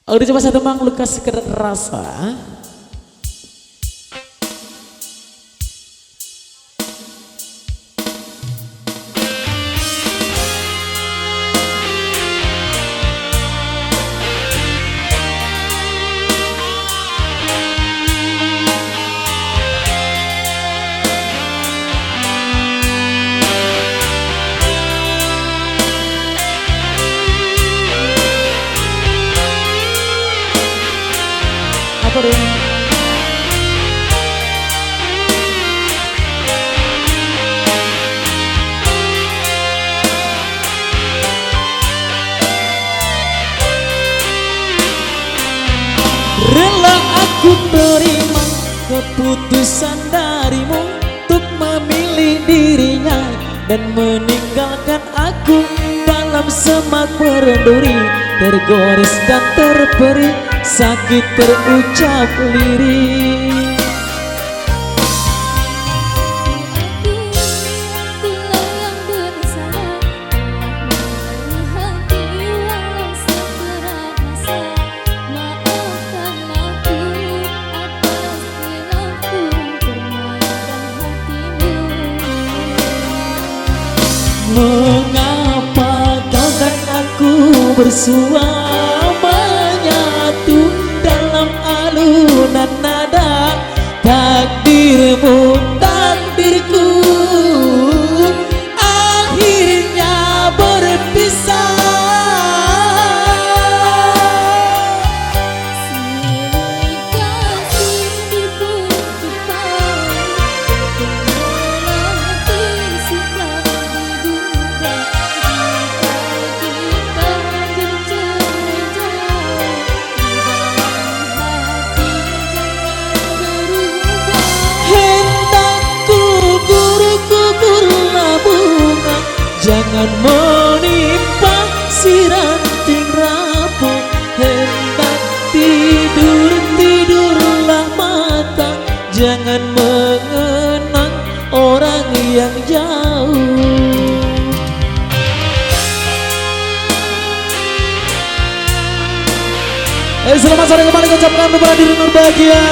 Udah coba satu Mang Lukas sekedar rasa. Apa dong? Rela aku terima keputusan darimu untuk memilih dirinya dan meninggalkan aku dalam semak berduri, tergores dan terperi, sakit terucap lirik. Mengapa kau dan aku bersua menyatu dalam alunan nada, takdirmu takdirku akhirnya berpisah. Jangan menimpa si ranting rapuh, hendak tidur, tidurlah mata, jangan mengenang orang yang jauh. Selamat sore kembali ucapkan untuk para diri berbahagia.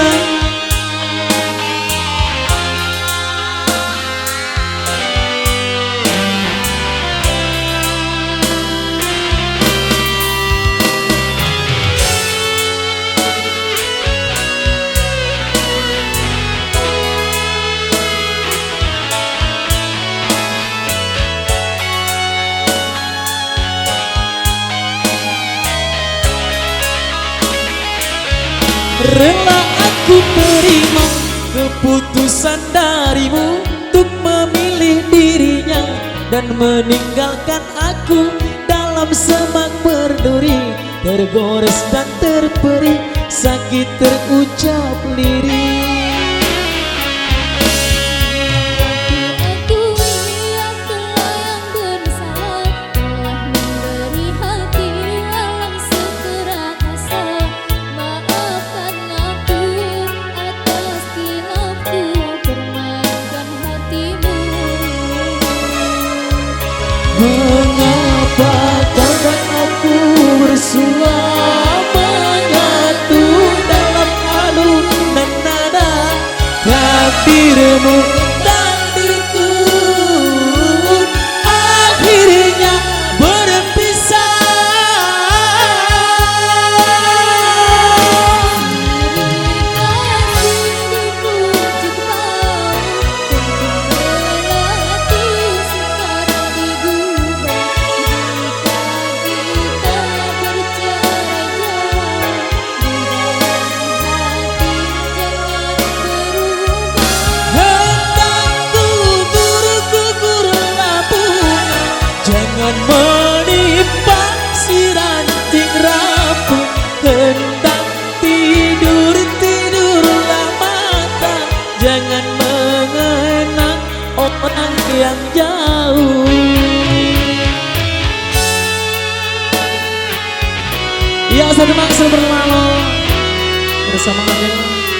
Rela aku terima keputusan darimu untuk memilih dirinya dan meninggalkan aku dalam semak berduri, tergores dan terperi, sakit terucap lirik. Mengapa kau dan aku bersua menyatu dalam alunan nada, takdirmu takdirku akhirnya berpisah. Jangan menimpa si ranting rapuh, hendak tidur, tidurlah mata, jangan mengenang orang yang jauh. Ya, satu maksud berlalu bersama Adel.